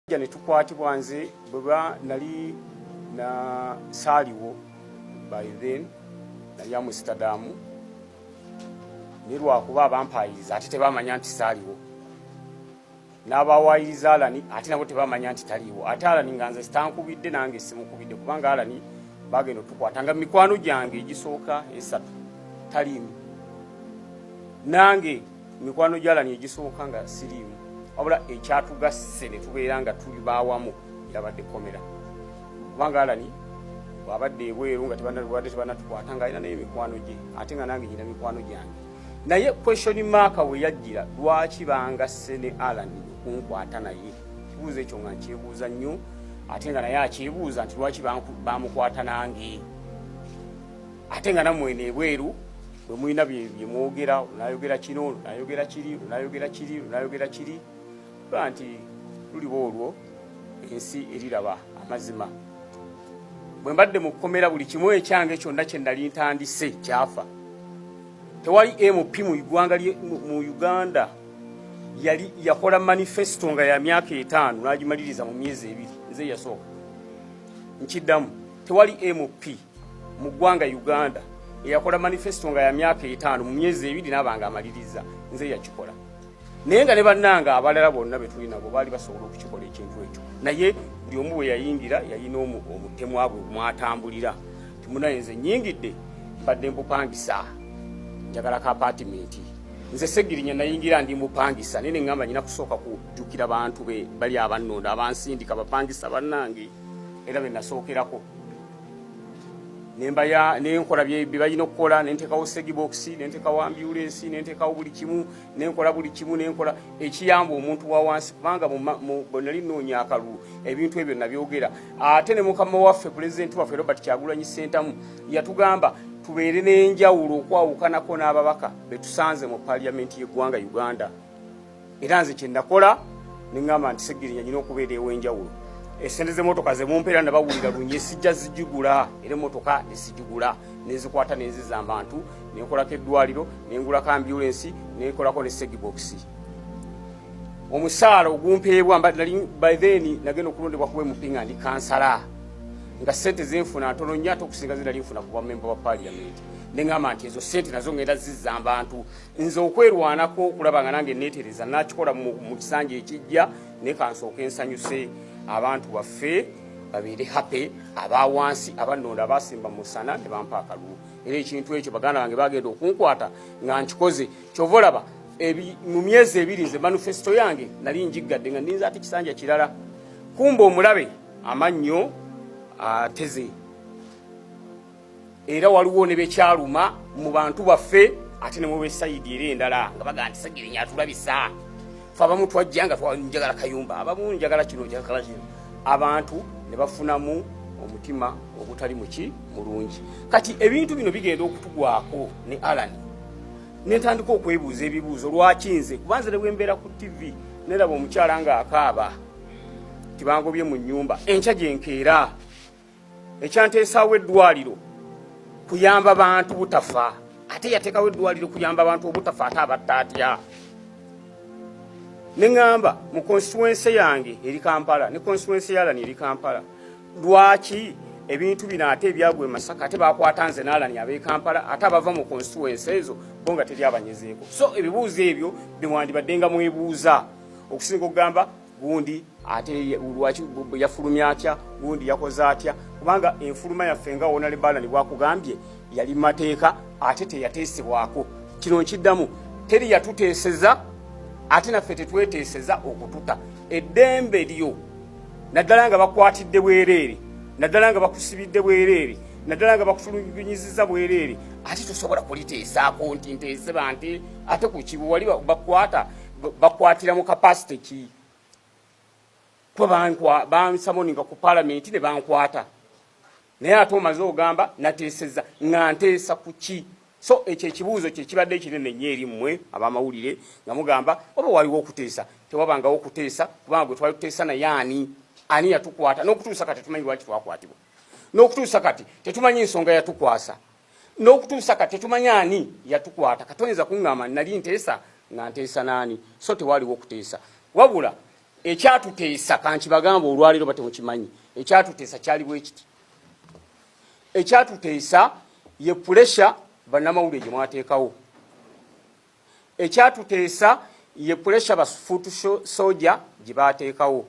Jane tukwatibwa nze bweba nali na saliwo by then nali Amsterdam nirwa kuba abampayiriza ate tebamanya nti saliwo n'abawayiriza Alani ate nabo tebamanya nti taliwo ate Alani nganze sitankubidde nange simukubidde kubanga Alani bagenda tukwatanga mikwano gyange egisooka esatu talimu nange mikwano gya Alani egisooka nga sirimu wabula ekyatugasse ne tubeera nga tuli baawamu yabadde komera kubanga Alani bwabadde ebweru nga tebanatukwata nga alina naye mikwano gye ate nga nange nyina mikwano gyange naye question mark we yajjira lwaki bangasse ne Alani kunkwata naye kibuuzo ekyo nga nkyebuuza nnyo ate nga naye akyebuuza nti lwaki bamukwata nange ate nga nammwe ebweru bwe mulina bye mwogera unayogera kino unayogera kiri unayogera kiri unayogera kiri nti luliwo olwo ensi eriraba amazima bwe mbadde mu kkomera buli kimu ekyange kyonna kye nali ntandise kyafa tewali MP mu Uganda yali yakola manifesto nga ya myaka 5 n'agimaliriza mu myezi 2 nze yasooka nkiddamu tewali MP mu ggwanga Uganda yakola manifesto nga ya myaka 5 mu myezi 2 n'abanga amaliriza nze yakikola naye nga ne bannanga abalala bonna betuli nabo baali basobola okukikola ekintu ekyo naye buli omu bwe yayingira yalina omutemu abwe mwatambulira timunaye nze nyingidde mbadde mbupangisa njagala ka apartment nze Segirinya nayingira ndi mbupangisa nene ngamba nyina kusooka kujjukira bantu bali abannonda abansindika bapangisa bannange era be nasookerako nemba nenkola bye balina okukola nentekawo segibox nentekawo ambulance nentekawo buli kimu nenkola buli kimu nenkola ekiyamba omuntu wa wansi kubanga nali nnoonya akalulu ebintu ebyo nabyogera ate ne mukama waffe president waffe Robert Kyagulanyi Ssentamu yatugamba tubeere n'enjawulo okwawukanako n'ababaka betusanze mu parliament y'eggwanga Uganda era nze kye nakola nengamba nti Segirinya nyina okubeera ewenjawulo esente z'emmotoka ze mumpeera nabawulira lunye sijja zijugula era emmotoka nesijugula nezikwata nezizamba abantu nenkolako eddwaliro nengulako ambulance nenkolako ne segibox omusaala ogumpeebwa by then nagenda okulondebwa kuba mupinga ndi kansala nga sente zenfuna ntono nnyo ate okusinga zinali nfuna kuba member wa parliament nengamba nti ezo sente nazo ngenda zizamba abantu nze okwerwanako okulaba nga nange neetereza nakikola mu kisanja ekijja ne kansooka ensanyuse abantu baffe babeere happy abawansi abannonda abasimba musana ne bampa akalulu era ekintu ekyo baganda bange bagenda okunkwata nga nkikoze kyovolaba mu myezi 2 nze manifesto yange nali njiggadde nga ndinza ati kisanja kirala kumba omulabe amannyo ateze era waliwo ne bekyaluma mu bantu baffe ate ne mu besaidi era endala nga baga nti Segirinya atulabisa fa abamu twajja nga njagala kayumba abamu njagala kino njagala kino abantu ne bafunamu omutima ogutali mulungi kati ebintu bino bigenda okutugwako ne Alani netandika okwebuuza ebibuuzo lwaki nze kubanze ne bwembeera ku TV neraba omukyala nga akaaba tibangobye mu nnyumba enkya gyenkeera ekyanteesaawo eddwaliro kuyamba abantu butafa ate yateekawo eddwaliro kuyamba abantu obutafa ate abatta atya nengamba mu constituency yange eri Kampala ne constituency ya Alani eri Kampala lwaki ebintu bino ate ebyagwe Masaka ate bakwata nze n'Alani ab'e Kampala ate abava mu constituency ezo bonga teri abanyezeeko so ebibuuzo ebyo bimwandibadde nga mwebuuza okusinga okugamba gundi ate lwaki yafulumya atya gundi yakoze atya kubanga enfuluma yaffe nga wona Alani bwakugambye yali mateeka ate teyateesebwako kino nkiddamu teri yatuteeseza ate naffe tetweteeseza okututa eddembe lyo naddala nga bakwatidde bwereere naddala nga bakusibidde bwereere naddala nga bakutulugunyiziza bwereere ate tosobola kuliteesaako nti nteese banti ate ku kibu wali bakwatira mu kapasite ki kuba bansamoninga ku parliament ne bankwata naye ate omaze ogamba nateeseza nga nteesa ku ki so ekyo ekibuuzo kye kibadde kinene nnyo eri mmwe abamawulire nga mugamba oba waliwo okuteesa tewabangawo okuteesa kubanga gwe twali tuteesa naye ani yatukwata n'okutuusa kati tetumanyi lwaki twakwatibwa n'okutuusa kati tetumanyi ensonga yatukwasa n'okutuusa kati tetumanyi ani yatukwata katoyinza kuŋŋamba nali nteesa nga nteesa naani so tewaliwo okuteesa wabula ekyatuteesa kanti bagamba olwaliro batemukimanyi ekyatuteesa kyali bwekiti ekyatuteesa ye pressure bannamawulire gye mwateekawo ekyatuteesa ye pressure bafuutu soja gye baateekawo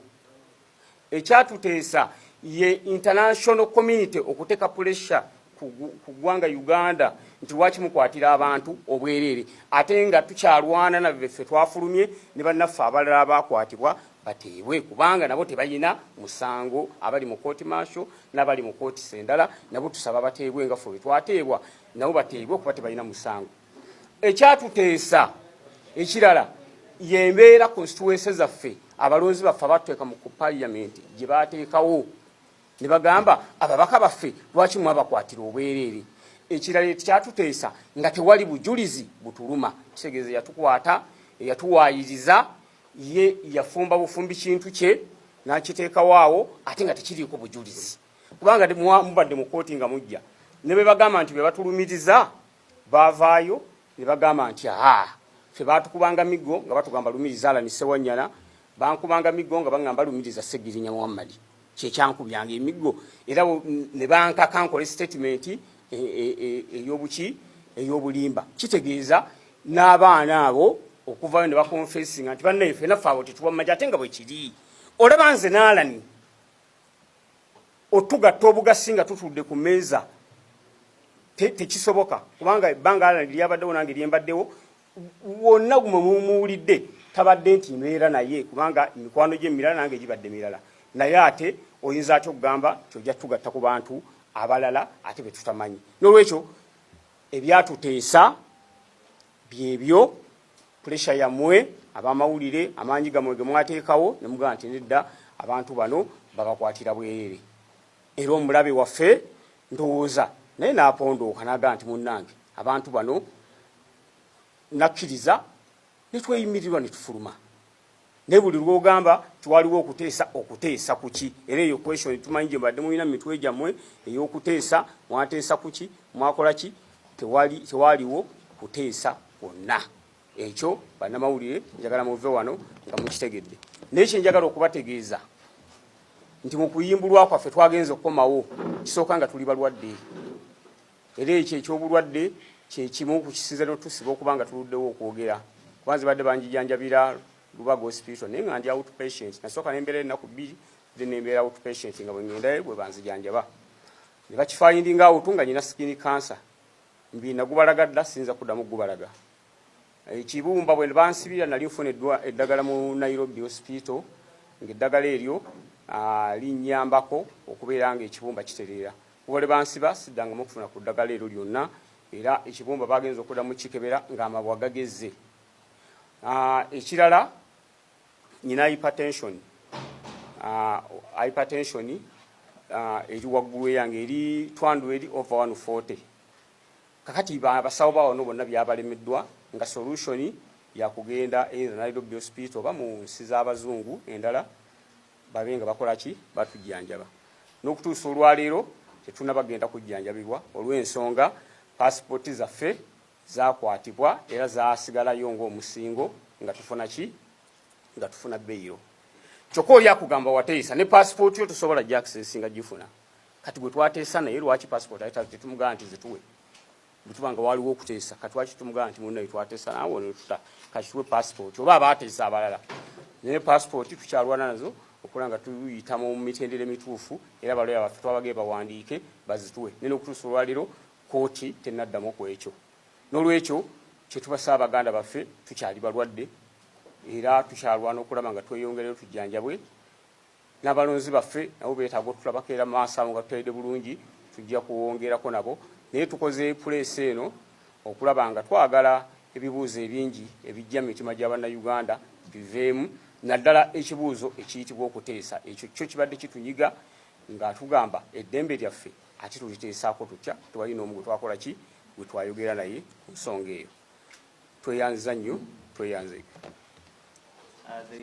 ekyatuteesa ye international community okuteeka pressure ku ggwanga Uganda nti lwaki mukwatira abantu obwereere ate nga tukyalwana nabeffe twafulumye ne bannaffe abalala bakwatibwa bateebwe kubanga nabo tebalina musango abali mu kooti maasho n'abali mu kooti sendala nabo tusaba bateebwe nga ffe twateebwa nabo bateebwe kuba tebalina musango ekyatuteesa ekirala yembeera constituency zaffe abalonzi baffe abatuteeka mu parliament gye baateekawo ne bagamba ababaka baffe lwaki mwabakwatira obwereere ekirala kyatuteesa nga tewali bujulizi butuluma kitegeeza yatukwata yatuwaayiriza ye yafumba bufumbi kintu kye n'akiteekawo awo ate nga tekiriiko bujulizi kubanga mubadde mu kooti nga mujja ne be bagamba nti be batulumiriza baavaayo ne bagamba nti ffe baatukubanga miggo nga batugamba lumiriza Alani Ssewanyana bankubanga miggo nga baŋŋamba lumiriza Ssegirinya Muhammad kyekyankubyanga emiggo era ne bankaka nkole statement ey'obuki ey'obulimba kitegeeza n'abaana abo okuvayo ne bakonfesinga nti bannaffe naffe abo tetuba mu magye ate nga bwe kiri olaba nze n'Alani otugatta obugasi nga tutudde ku mmeeza tekisoboka kubanga ebbanga Alani lyabaddewo nange lyembaddewo wonna gumwe mumuwulidde tabadde nti mbeera naye kubanga emikwano gye emirala nange gibadde mirala naye ate oyinza atya okugamba kyojja tugatta ku bantu abalala ate be tutamanyi n'olwekyo ebyatuteesa byebyo pressure yammwe abamawulire amaanyi gammwe ge mwateekawo ne mugamba nti nedda abantu bano babakwatira bwereere era omulabe waffe ndowooza naye n'apondooka n'agamba nti munnange abantu bano nakkiriza ne tweyimirirwa ne tufuluma naye buli lw'ogamba tiwaliwo okuteesa kuki era eyo question tumanyi gye mbadde mulina mu mitwe gyammwe ey'okuteesa mwateesa kuki mwakola ki tewaliwo kuteesa kwonna ekyo bannamawulire njagala muve wano nga mukitegedde naye kyenjagala okubategeeza nti mu kuyimbulwa kwaffe twagenza okukomawo kisooka nga tuli balwadde era ekyo eky'obulwadde kyekimu ku kisinza n'otusiba okuba nga tuluddewo okwogera kubanze badde banjijanjabira Lubaga hospital naye nga ndi outpatient nasooka nembeera ennaku 2 then nembeera outpatient nga bwe ngendayo bwe banzijanjaba ne bakifayindinga out nga nyina skin cancer mbi nagubalaga dda sinza kuddamu gubalaga ekibumba bwe bansibira nali nfuna eddagala mu Nairobi hospital ng'eddagala eryo linnyambako okubeera nga ekibumba kitereera kubole bansiba siddangamu okufuna ku ddagala eryo lyonna era ekibumba bagenza okuddamu kikebera ng'amabwa gagezze ekirala nyina hypertension eri waggulu yange eri twandu eri over 140 kakati basawo bawano bonna byabalemeddwa nga solution yakugenda either Nairobi hospital oba mu nsi z'abazungu endala babe nga bakola ki batujjanjaba n'okutuusa olwaleero tetunabagenda kujjanjabibwa olw'ensonga passport zaffe zakwatibwa era zasigalayo ng'omusingo nga tufuna ki nga tufuna beyiro kyokka oli akugamba wateesa ne passport yo tosobola access nga gifuna kati gwe twateesa naye lwaki passport ayita tetumugamba nti zituwe butubanga waliwo okuteesa kati lwaki tumugamba nti munnaye twateesa naawe netuta kati tuwe passport oba abaateesa abalala naye passport tukyalwana nazo okulaba nga tuyita mu mitendera emituufu era baloya baffe twabagee bawandiike bazituwe naye n'okutuusa olwaliro kooti tennaddamu ku ekyo n'olwekyo kyetuba Abaganda baffe tukyali balwadde era tukyalwana okulaba nga tweyongereyo tujjanjabwe n'abalonzi baffe nabo beetaaga otulabako era maaso abo nga tutayidde bulungi tujja kuwongerako nabo naye tukoze pulesi eno okulaba nga twagala ebibuuzo ebingi ebijja mu mitima gy'Abannayuganda biveemu naddala ekibuuzo ekiyitibwa okuteesa ekyo kyo kibadde kitunyiga nga tugamba eddembe lyaffe ate tuliteesaako tutya tewali n'omu gwe twakola ki gwe twayogera naye ku nsonga eyo tweyanza nnyo tweyanze